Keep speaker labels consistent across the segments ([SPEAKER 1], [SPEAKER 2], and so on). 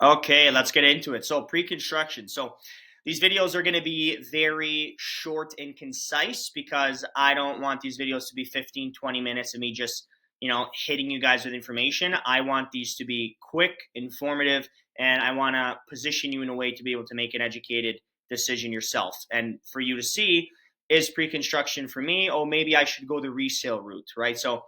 [SPEAKER 1] Okay, let's get into it. So, pre-construction. So, these videos are going to be very short and concise because I don't want these videos to be 15, 20 minutes of me just, hitting you guys with information. I want these to be quick, informative, and I want to position you in a way to be able to make an educated decision yourself. And for you to see, is pre-construction for me? Oh, maybe I should go the resale route, right? So,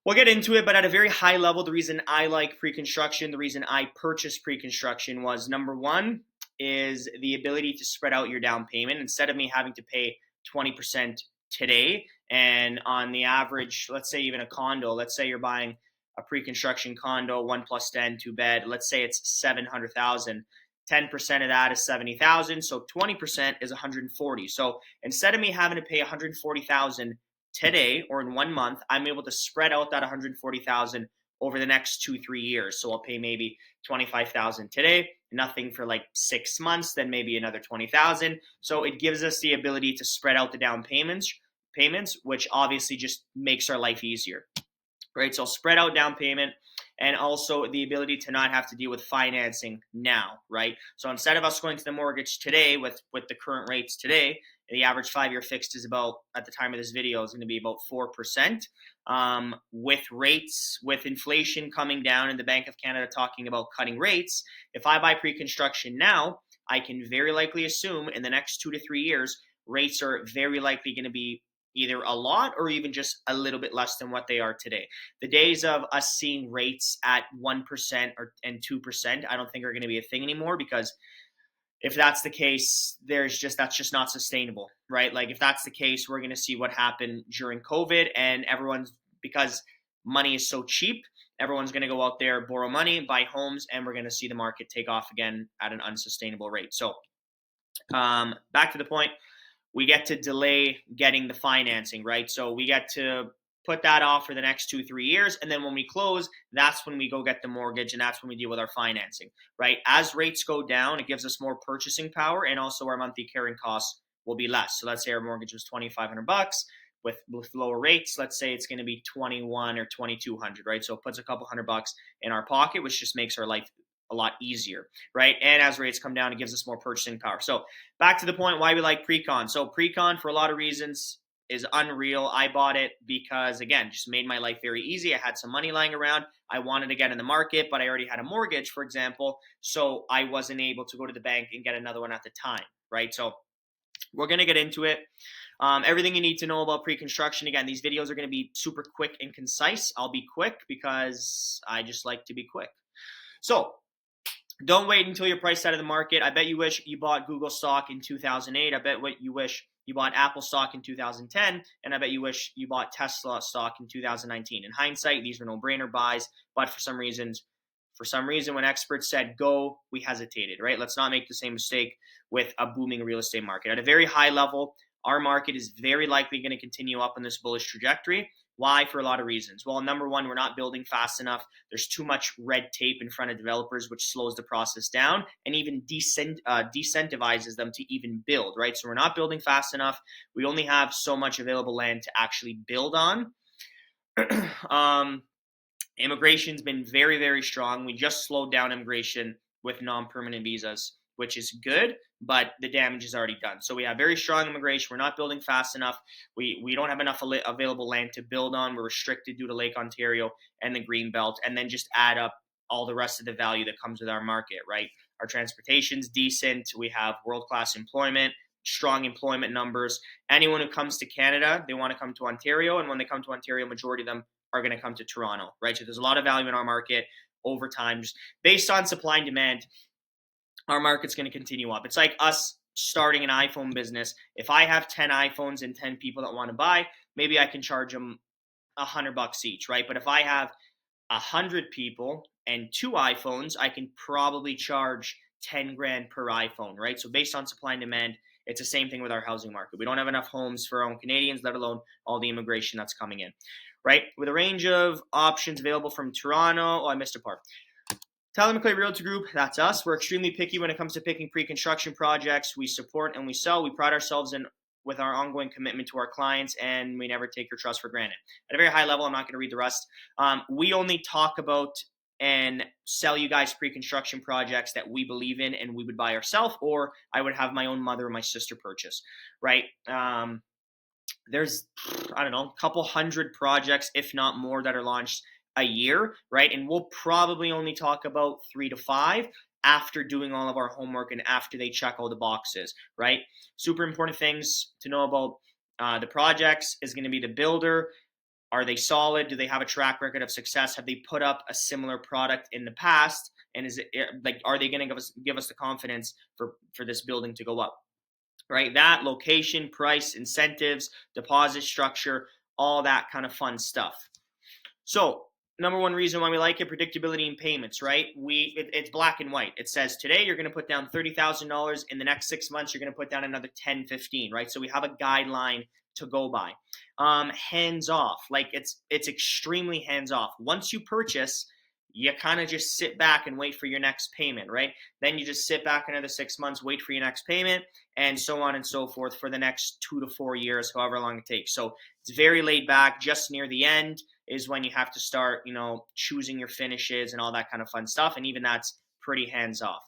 [SPEAKER 1] we'll get into it, but at a very high level, the reason I like pre-construction, the reason I purchased pre-construction was number one is the ability to spread out your down payment instead of me having to pay 20% today. And on the average, let's say even a condo, let's say you're buying a pre-construction condo, 1+10, 2 bed. Let's say it's 700,000. 10% of that is 70,000. So 20% is 140. So instead of me having to pay 140,000 today or in 1 month, I'm able to spread out that 140,000 over the next 2-3 years. So I'll pay maybe 25,000 today, nothing for like 6 months, then maybe another 20,000. So it gives us the ability to spread out the down payments, which obviously just makes our life easier, right? So spread out down payment and also the ability to not have to deal with financing now, right? So instead of us going to the mortgage today with the current rates today, the average 5-year fixed is about, at the time of this video, is going to be about 4%. With rates, with inflation coming down and the Bank of Canada talking about cutting rates, if I buy pre-construction now, I can very likely assume in the next 2 to 3 years, rates are very likely going to be either a lot or even just a little bit less than what they are today. The days of us seeing rates at 1% and 2%, I don't think are going to be a thing anymore, because if that's the case, that's just not sustainable, right? Like if that's the case, we're going to see what happened during COVID, and because money is so cheap, everyone's going to go out there, borrow money, buy homes, and we're going to see the market take off again at an unsustainable rate. So, back to the point, we get to delay getting the financing, right? So we get to put that off for the next 2-3 years. And then when we close, that's when we go get the mortgage, and that's when we deal with our financing, right? As rates go down, it gives us more purchasing power, and also our monthly carrying costs will be less. So let's say our mortgage was $2,500 with lower rates. Let's say it's going to be 21 or 2,200, right? So it puts a couple $100 in our pocket, which just makes our life a lot easier, right? And as rates come down, it gives us more purchasing power. So back to the point why we like pre-con. So pre-con, for a lot of reasons, is unreal. I bought it because, again, just made my life very easy. I had some money lying around. I wanted to get in the market, but I already had a mortgage, for example, so I wasn't able to go to the bank and get another one at the time, right? So we're going to get into it. Everything you need to know about pre-construction. Again, these videos are going to be super quick and concise. I'll be quick because I just like to be quick. So don't wait until you're priced out of the market. I bet you wish you bought Google stock in 2008. I bet what you wish you bought Apple stock in 2010. And I bet you wish you bought Tesla stock in 2019. In hindsight, these were no-brainer buys. But for some reason, when experts said go, we hesitated, right? Let's not make the same mistake with a booming real estate market. At a very high level, our market is very likely going to continue up on this bullish trajectory. Why? For a lot of reasons. Well, number one, we're not building fast enough. There's too much red tape in front of developers, which slows the process down and even decentivizes them to even build, right? So we're not building fast enough. We only have so much available land to actually build on. Immigration's been very, very strong. We just slowed down immigration with non-permanent visas, which is good, but the damage is already done. So we have very strong immigration. We're not building fast enough. We don't have enough available land to build on. We're restricted due to Lake Ontario and the Greenbelt, and then just add up all the rest of the value that comes with our market, right? Our transportation's decent. We have world-class employment, strong employment numbers. Anyone who comes to Canada, they want to come to Ontario, and when they come to Ontario, majority of them are going to come to Toronto, right? So there's a lot of value in our market over time, just based on supply and demand. Our market's going to continue up. It's like us starting an iPhone business. If I have 10 iPhones and 10 people that want to buy, maybe I can charge them $100 each, right? But if I have 100 people and 2 iPhones, I can probably charge 10 grand per iPhone, right? So based on supply and demand, it's the same thing with our housing market. We don't have enough homes for our own Canadians, let alone all the immigration that's coming in, right? With a range of options available from Toronto. Oh, I missed a part. Tyler McClay Realty Group, that's us. We're extremely picky when it comes to picking pre-construction projects. We support and we sell. We pride ourselves in with our ongoing commitment to our clients, and we never take your trust for granted. At a very high level, I'm not going to read the rest. We only talk about and sell you guys pre-construction projects that we believe in and we would buy ourselves, or I would have my own mother or my sister purchase, right? There's, I don't know, a couple hundred projects, if not more, that are launched a year, right? And we'll probably only talk about 3 to 5 after doing all of our homework and after they check all the boxes, right? Super important things to know about the projects is going to be the builder. Are they solid? Do they have a track record of success? Have they put up a similar product in the past? And is it like, are they going to give us the confidence for this building to go up? Right? That location, price, incentives, deposit structure, all that kind of fun stuff. So, number one reason why we like it, predictability in payments, right? It's black and white. It says today you're going to put down $30,000. In the next 6 months, you're going to put down another 10, 15, right? So we have a guideline to go by. Hands off, like it's extremely hands off. Once you purchase, you kind of just sit back and wait for your next payment, right? Then you just sit back another 6 months, wait for your next payment, and so on and so forth for the next 2 to 4 years, however long it takes. So it's very laid back. Just near the end is when you have to start, choosing your finishes and all that kind of fun stuff. And even that's pretty hands off.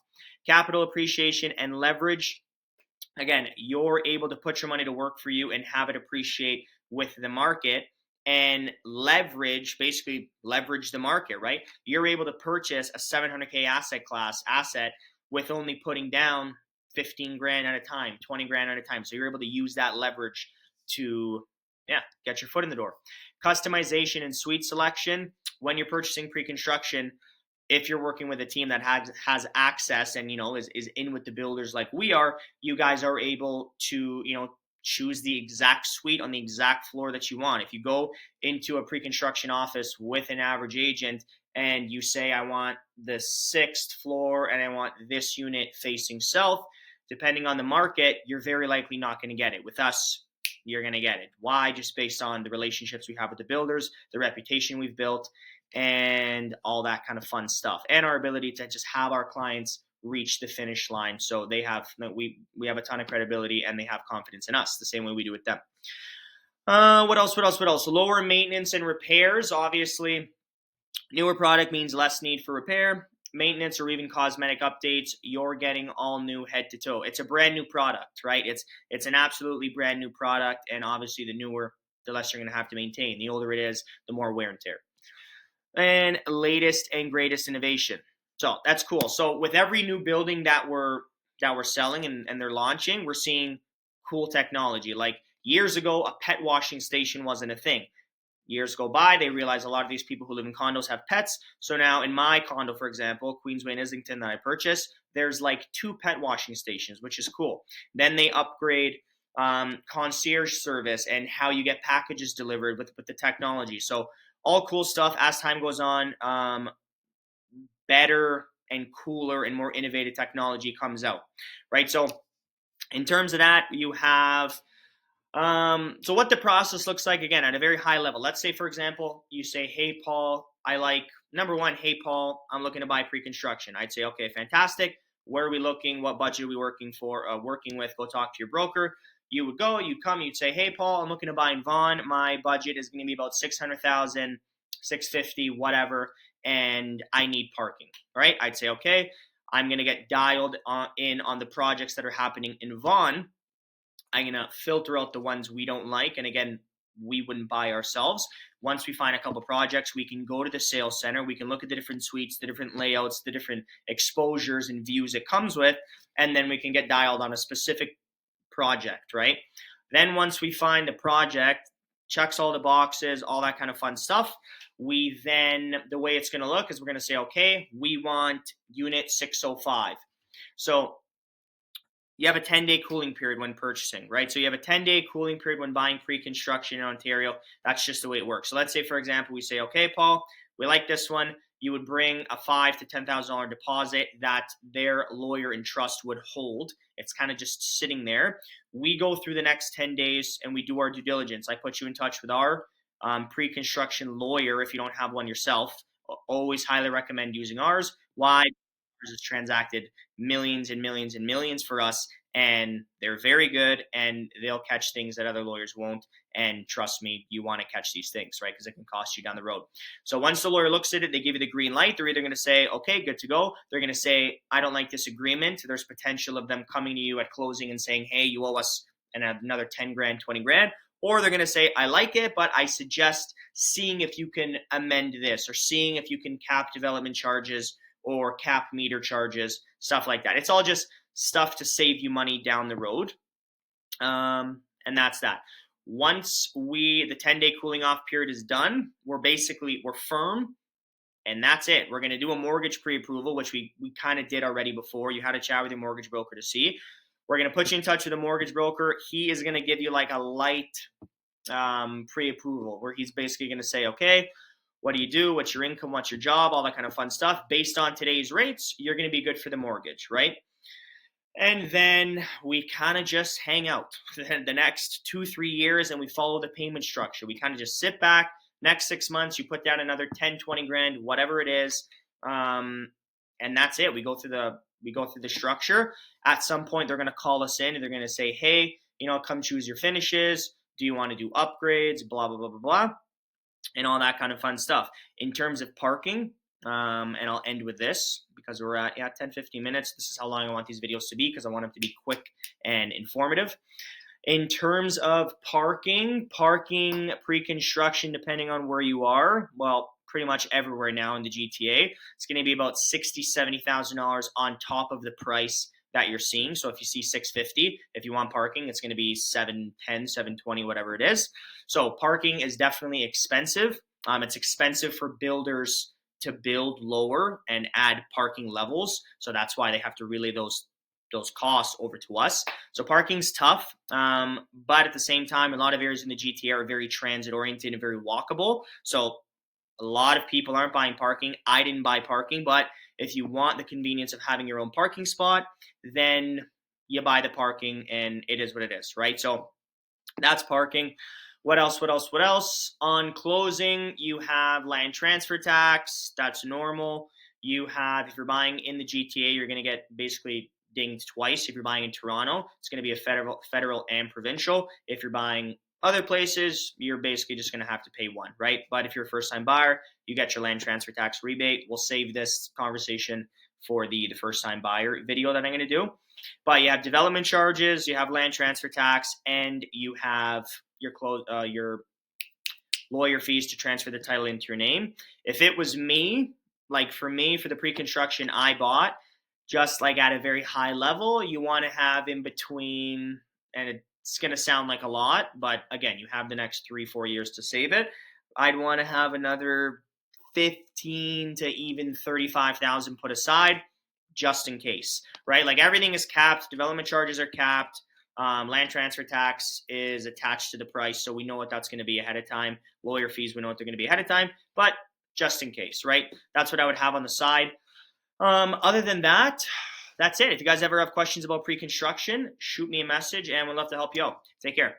[SPEAKER 1] Capital appreciation and leverage. Again, you're able to put your money to work for you and have it appreciate with the market and basically leverage the market, right? You're able to purchase a 700K asset with only putting down 15 grand at a time, 20 grand at a time. So you're able to use that leverage to, get your foot in the door. Customization and suite selection. When you're purchasing pre-construction, if you're working with a team that has access and is in with the builders like we are, you guys are able to choose the exact suite on the exact floor that you want. If you go into a pre-construction office with an average agent and you say, I want the 6th floor and I want this unit facing south, depending on the market, you're very likely not going to get it. With us, you're going to get it. Why? Just based on the relationships we have with the builders, the reputation we've built, and all that kind of fun stuff, and our ability to just have our clients reach the finish line. So we have a ton of credibility and they have confidence in us the same way we do with them. What else? Lower maintenance and repairs. Obviously, newer product means less need for repair, maintenance, or even cosmetic updates. You're getting all new head to toe. It's a brand new product, right? It's an absolutely brand new product, and obviously the newer, the less you're going to have to maintain. The older it is, the more wear and tear. And latest and greatest innovation. So that's cool. So with every new building that we're selling and they're launching, we're seeing cool technology. Like years ago, a pet washing station wasn't a thing. Years go by, they realize a lot of these people who live in condos have pets. So now in my condo, for example, Queensway and Islington that I purchased, there's like 2 pet washing stations, which is cool. Then they upgrade concierge service and how you get packages delivered with the technology. So all cool stuff. As time goes on, better and cooler and more innovative technology comes out, right? So in terms of that, you have so what the process looks like, again, at a very high level. Let's say, for example, you say, hey, Paul, number one, hey, Paul, I'm looking to buy pre-construction. I'd say, okay, fantastic. Where are we looking? What budget are we working with? Go talk to your broker. You would go, you'd come, you'd say, hey, Paul, I'm looking to buy in Vaughan. My budget is going to be about 600,000, 650, whatever, and I need parking, right? I'd say, okay, I'm going to get dialed in on the projects that are happening in Vaughan. I'm going to filter out the ones we don't like. And again, we wouldn't buy ourselves. Once we find a couple projects, we can go to the sales center. We can look at the different suites, the different layouts, the different exposures and views it comes with, and then we can get dialed on a specific project, right? Then once we find the project, checks all the boxes, all that kind of fun stuff, the way it's going to look is we're going to say, okay, we want unit 605. So you have a 10-day cooling period when purchasing, right? So you have a 10-day cooling period when buying pre-construction in Ontario. That's just the way it works. So let's say, for example, we say, okay, Paul, we like this one. You would bring a $5,000 to $10,000 deposit that their lawyer and trust would hold. It's kind of just sitting there. We go through the next 10 days and we do our due diligence. I put you in touch with our pre-construction lawyer if you don't have one yourself. Always highly recommend using ours. Why? Has transacted millions and millions and millions for us, and they're very good, and they'll catch things that other lawyers won't. And trust me, you want to catch these things, right? Because it can cost you down the road. So once the lawyer looks at it, they give you the green light. They're either going to say, okay, good to go. They're going to say, I don't like this agreement. There's potential of them coming to you at closing and saying, hey, you owe us another 10 grand, 20 grand. Or they're going to say, I like it, but I suggest seeing if you can amend this, or seeing if you can cap development charges or cap meter charges, stuff like that. It's all just stuff to save you money down the road. And that's that. Once the 10-day cooling off period is done, we're firm, and that's it. We're going to do a mortgage pre-approval, which we kind of did already before. You had a chat with your mortgage broker to see. We're going to put you in touch with a mortgage broker. He is going to give you like a light pre-approval, where he's basically going to say, okay, what do you do? What's your income? What's your job? All that kind of fun stuff. Based on today's rates, you're going to be good for the mortgage, right? And then we kind of just hang out the next 2-3 years, and we follow the payment structure. We kind of just sit back. Next 6 months, you put down another 10, 20 grand, whatever it is. And that's it. We go through the structure. At some point, they're going to call us in, and they're going to say, hey, come choose your finishes. Do you want to do upgrades? Blah, blah, blah, blah, blah. And all that kind of fun stuff. In terms of parking, and I'll end with this because we're at 10-15 minutes. This is how long I want these videos to be, because I want them to be quick and informative. In terms of parking pre-construction, depending on where you are, well, pretty much everywhere now in the GTA, it's going to be about $60,000, $70,000 on top of the price that you're seeing. So if you see $650, if you want parking, it's going to be $710, $720, whatever it is. So parking is definitely expensive. It's expensive for builders to build lower and add parking levels. So that's why they have to relay those costs over to us. So parking's tough, but at the same time, a lot of areas in the GTA are very transit oriented and very walkable. So a lot of people aren't buying parking. I didn't buy parking, but if you want the convenience of having your own parking spot, then you buy the parking, and it is what it is, right? So that's parking. What else? On closing, you have land transfer tax. That's normal. You have, if you're buying in the GTA, you're going to get basically dinged twice. If you're buying in Toronto, it's going to be a federal and provincial. If you're buying other places, you're basically just going to have to pay one, right? But if you're a first-time buyer, you get your land transfer tax rebate. We'll save this conversation for the first-time buyer video that I'm going to do. But you have development charges, you have land transfer tax, and you have your lawyer fees to transfer the title into your name. If it was me, for the pre-construction I bought, just like at a very high level, you want to have in between, and it's going to sound like a lot, but again, you have the next 3-4 years to save it. I'd want to have another 15 to even 35,000 put aside, just in case, right? Like everything is capped. Development charges are capped. Land transfer tax is attached to the price, so we know what that's going to be ahead of time. Lawyer fees, we know what they're going to be ahead of time, but just in case, right? That's what I would have on the side. Other than that, that's it. If you guys ever have questions about pre-construction, shoot me a message, and we'd love to help you out. Take care.